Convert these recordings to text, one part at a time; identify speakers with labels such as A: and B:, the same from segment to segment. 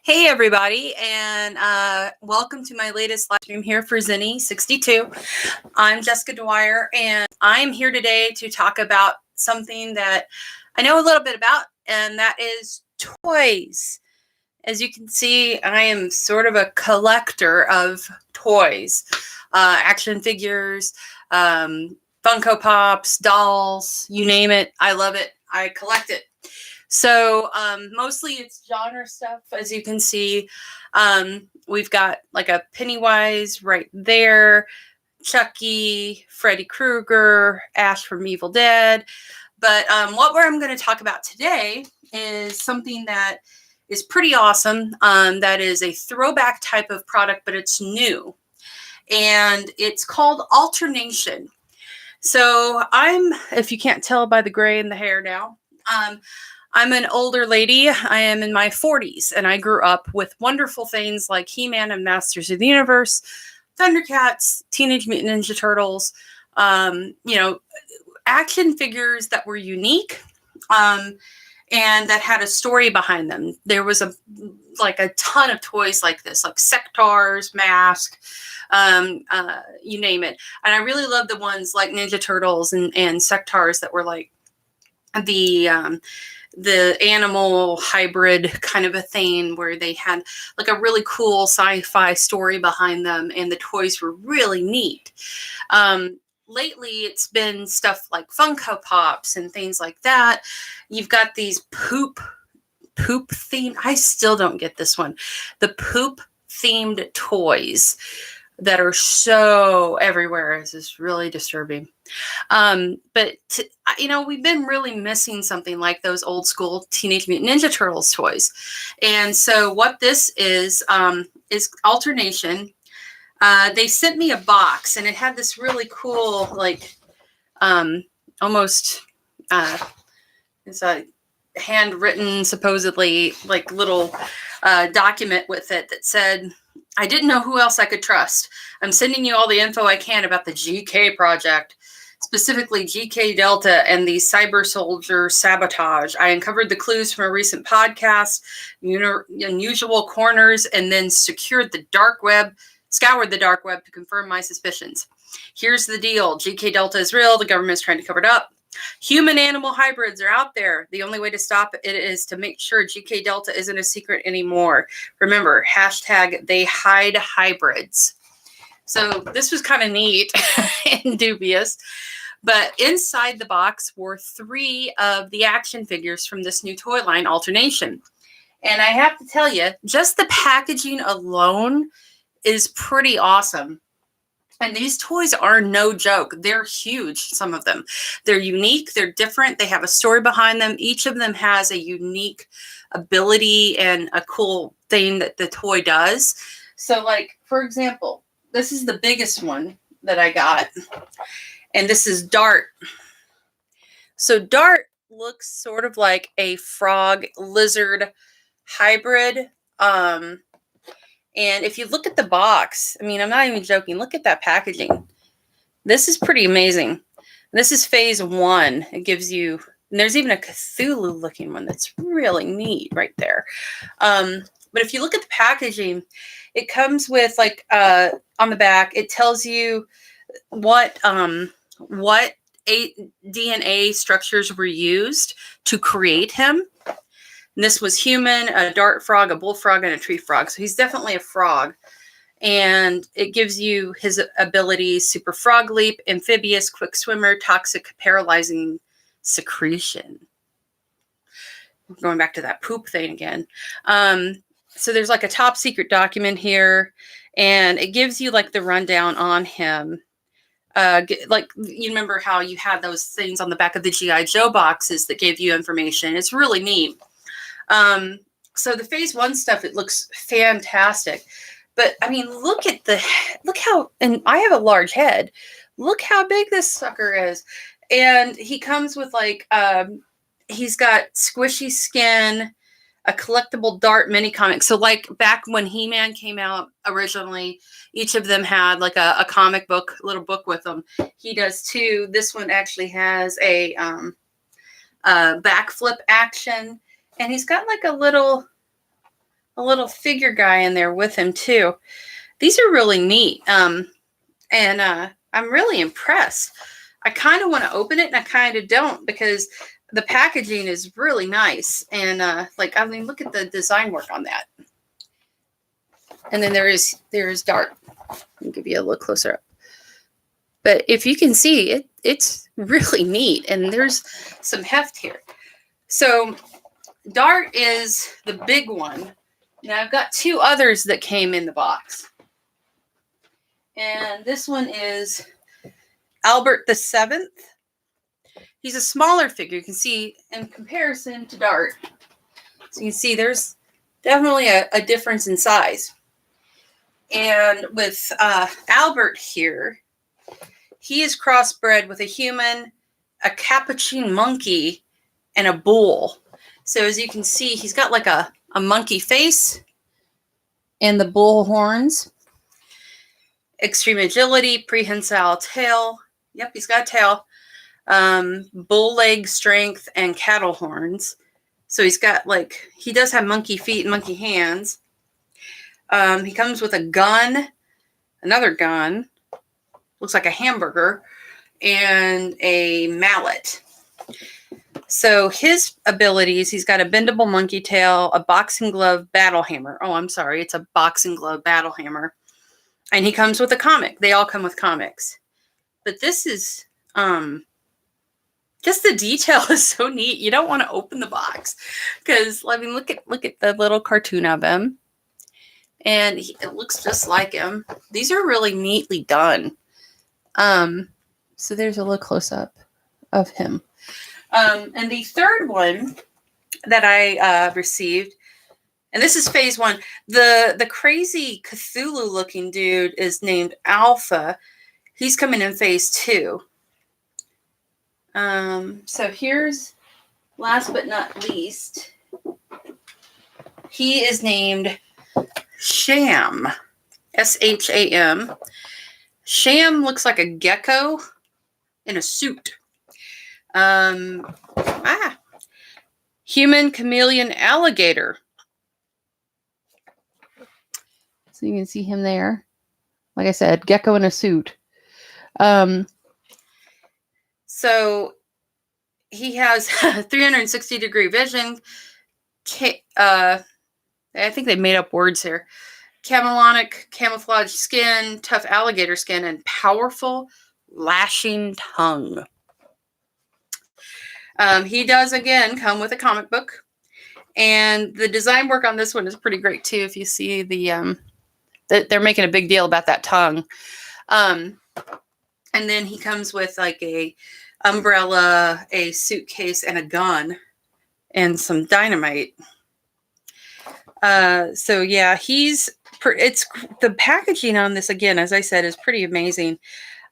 A: Hey everybody, and welcome to my latest live stream here for Zinni62. I'm Jessica Dwyer, and I'm here today to talk about something that I know a little bit about, and that is toys. As you can see, I am sort of a collector of toys, action figures, Funko Pops, dolls, you name it. I love it. I collect it. So mostly it's genre stuff, as you can see. We've got like a Pennywise right there, Chucky, Freddy Krueger, Ash from Evil Dead. But what I'm going to talk about today is something that is pretty awesome. That is a throwback type of product, but it's new. And it's called alternation. So if you can't tell by the gray in the hair now, I'm an older lady. I am in my 40s, and I grew up with wonderful things like He-Man and Masters of the Universe, Thundercats, Teenage Mutant Ninja Turtles, action figures that were unique and that had a story behind them. There was a ton of toys like this, like Sectars, Mask, you name it. And I really love the ones like Ninja Turtles and Sectars that were like the animal hybrid kind of a thing, where they had like a really cool sci-fi story behind them, and the toys were really neat. Lately, it's been stuff like Funko Pops and things like that. You've got these poop theme. I still don't get this one. The poop themed toys that are so everywhere. This is really disturbing. We've been really missing something like those old school Teenage Mutant Ninja Turtles toys. And so what this is alternation. They sent me a box, and it had this really cool, almost, it's a handwritten, supposedly, like little document with it that said, "I didn't know who else I could trust. I'm sending you all the info I can about the GK project, specifically GK Delta and the cyber soldier sabotage. I uncovered the clues from a recent podcast, unusual corners, and then scoured the dark web to confirm my suspicions. Here's the deal. GK Delta is real. The government's trying to cover it up. Human-animal hybrids are out there. The only way to stop it is to make sure GK Delta isn't a secret anymore. Remember, #TheHideHybrids." So this was kind of neat and dubious. But inside the box were 3 of the action figures from this new toy line, Alternation. And I have to tell you, just the packaging alone is pretty awesome. And these toys are no joke. They're huge, some of them. They're unique. They're different. They have a story behind them. Each of them has a unique ability and a cool thing that the toy does. So, like, for example, this is the biggest one that I got. And this is Dart. So Dart looks sort of like a frog lizard hybrid. And if you look at the box, I mean, I'm not even joking. Look at that packaging. This is pretty amazing. This is phase 1. It gives you, and there's even a Cthulhu looking one that's really neat right there. But if you look at the packaging, it comes with on the back, it tells you what DNA structures were used to create him. And this was human, a dart frog, a bullfrog, and a tree frog. So he's definitely a frog. And it gives you his abilities: super frog leap, amphibious, quick swimmer, toxic, paralyzing secretion. Going back to that poop thing again. So there's like a top secret document here, and it gives you like the rundown on him. Like, you remember how you had those things on the back of the G.I. Joe boxes that gave you information. It's really neat. So the phase 1 stuff, it looks fantastic. But I mean, look how, and I have a large head. Look how big this sucker is. And he comes with he's got squishy skin, a collectible Dart mini comic. So like back when He-Man came out originally, each of them had like a comic book, little book with them. He does too. This one actually has a backflip action. And he's got like a little a little figure guy in there with him too. These are really neat. And I'm really impressed. I kind of want to open it and I kind of don't, because the packaging is really nice. And like, I mean, look at the design work on that. And then there's Dart. I'll give you a little closer up. But if you can see, it's really neat. And there's some heft here. So Dart is the big one. Now I've got two others that came in the box. And this one is Albert the Seventh. He's a smaller figure. You can see in comparison to Dart. So you can see there's definitely a difference in size. And with Albert here, he is crossbred with a human, a capuchin monkey, and a bull. So as you can see, he's got like a monkey face and the bull horns. Extreme agility, prehensile tail. Yep, he's got a tail. Bull leg strength and cattle horns. So he's got like, he does have monkey feet and monkey hands. He comes with a gun, another gun, looks like a hamburger, and a mallet. So his abilities, he's got a bendable monkey tail, a boxing glove battle hammer. Oh, I'm sorry, it's a boxing glove battle hammer. And he comes with a comic. They all come with comics. But this is, just the detail is so neat. You don't want to open the box. Because, I mean, look at the little cartoon of him. And it looks just like him. These are really neatly done. So there's a little close-up of him. And the third one that I received, and this is phase one, the crazy Cthulhu-looking dude is named Alpha. He's coming in phase two. So here's, last but not least, he is named Sham, S-H-A-M. Sham looks like a gecko in a suit. Human chameleon alligator. So you can see him there. Like I said, gecko in a suit. So he has 360-degree vision. I think they made up words here. Camouflage skin, tough alligator skin, and powerful lashing tongue. He does, again, come with a comic book. And the design work on this one is pretty great, too. If you see they're making a big deal about that tongue. And then he comes with like a umbrella, a suitcase, and a gun, and some dynamite. So yeah, it's the packaging on this, again, as I said, is pretty amazing.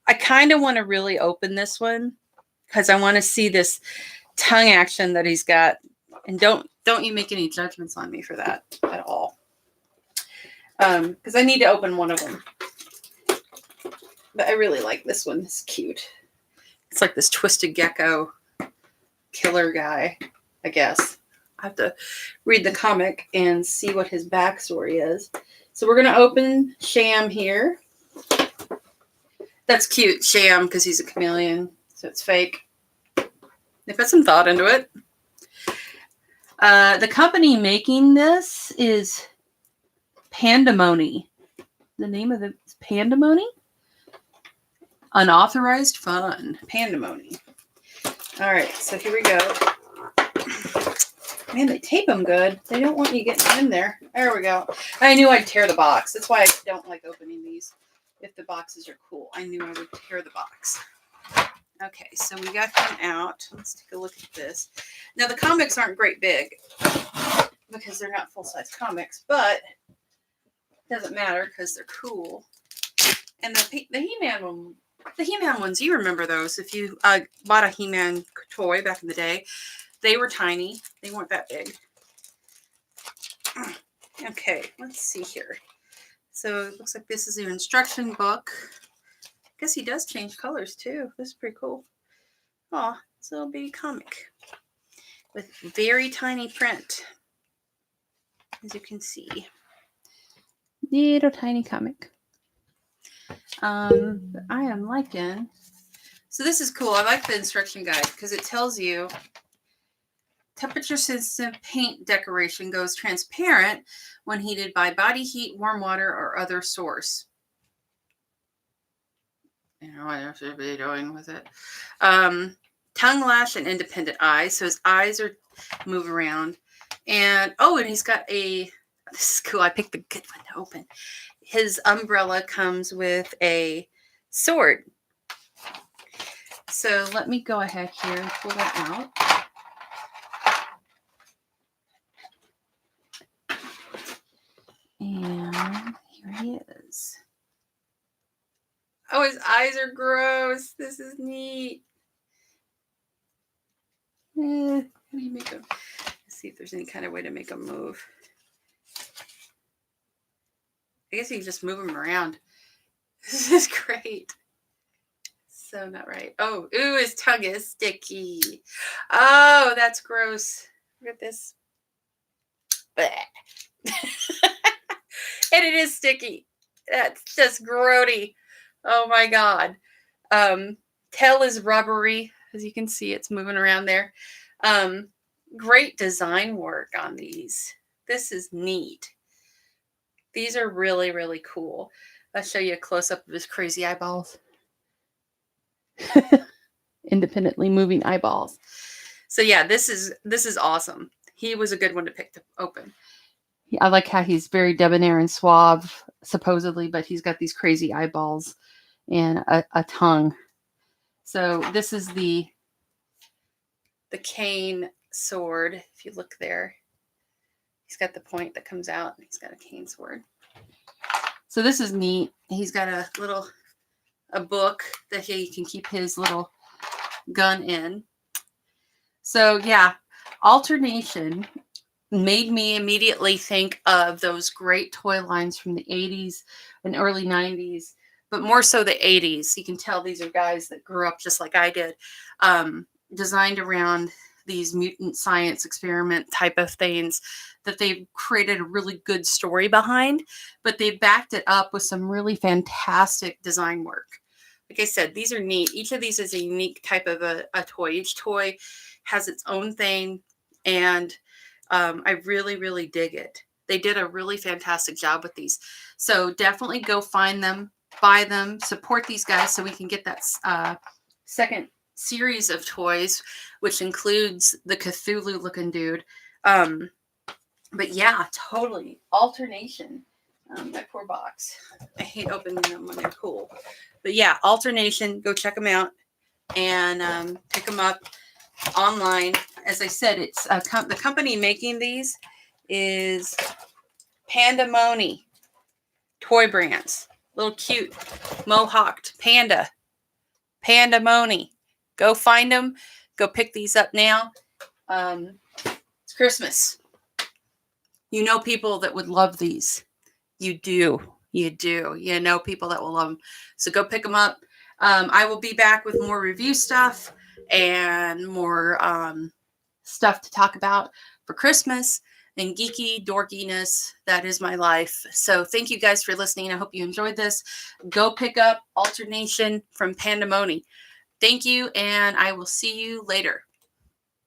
A: I kind of want to really open this one because I want to see this tongue action that he's got. And don't you make any judgments on me for that at all. Because I need to open one of them. But I really like this one. It's cute. It's like this twisted gecko killer guy, I guess. I have to read the comic and see what his backstory is. So we're going to open Sham here. That's cute, Sham, because he's a chameleon. So it's fake. They put some thought into it. The company making this is Pandemony. The name of it is Pandemony? Unauthorized fun. Pandemony. All right, so here we go. Man, they tape them good. They don't want you getting in there. There we go. I knew I'd tear the box. That's why I don't like opening these if the boxes are cool. I knew I would tear the box. Okay, so we got them out. Let's take a look at this. Now, the comics aren't great big because they're not full-size comics, but it doesn't matter because they're cool. And the He-Man one, the He-Man ones, you remember those. If you bought a He-Man toy back in the day, they were tiny. They weren't that big. Okay, let's see here. So it looks like this is your instruction book. I guess he does change colors too. This is pretty cool. Oh, it's a little bitty comic with very tiny print. as you can see. Little tiny comic. I am liking. So this is cool. I like the instruction guide because it tells you temperature sensitive paint decoration goes transparent when heated by body heat, warm water, or other source. You know, what should be doing with it. Tongue lash and independent eye. So his eyes are move around. And and he's got this is cool. I picked the good one to open. His umbrella comes with a sword. So let me go ahead here and pull that out. And here he is. Oh, his eyes are gross. This is neat. How do you make them? Let's see if there's any kind of way to make them move. I guess you can just move them around. This is great. So not right. Oh, ooh, his tongue is sticky. Oh, that's gross. Look at this. And it is sticky. That's just grody. Oh my God. Tail is rubbery. As you can see, it's moving around there. Great design work on these. This is neat. These are really, really cool. I'll show you a close-up of his crazy eyeballs. Independently moving eyeballs. So yeah, this is awesome. He was a good one to pick to open. I like how he's very debonair and suave, supposedly, but he's got these crazy eyeballs and a tongue. So this is the cane sword. If you look there, he's got the point that comes out. He's got a cane sword. So this is neat. He's got a book that he can keep his little gun in. So yeah, alternation made me immediately think of those great toy lines from the 80s and early 90s, but more so the 80s. You can tell these are guys that grew up just like I did, designed around these mutant science experiment type of things that they've created a really good story behind, but they backed it up with some really fantastic design work. Like I said, these are neat. Each of these is a unique type of a toy. Each toy has its own thing, and I really, really dig it. They did a really fantastic job with these. So definitely go find them, buy them, support these guys so we can get that second series of toys, which includes the Cthulhu looking dude. But yeah, totally. Alternation. My poor box. I hate opening them when they're cool. But yeah, Alternation. Go check them out and pick them up online. As I said, it's the company making these is Pandemoni Toy Brands. Little cute mohawked panda. Pandemoni. Go find them. Go pick these up now. It's Christmas. You know people that would love these. You do. You do. You know people that will love them. So go pick them up. I will be back with more review stuff and more stuff to talk about for Christmas and geeky dorkiness. That is my life. So thank you guys for listening. I hope you enjoyed this. Go pick up Alternation from Pandemoni. Thank you, and I will see you later.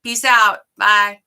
A: Peace out. Bye.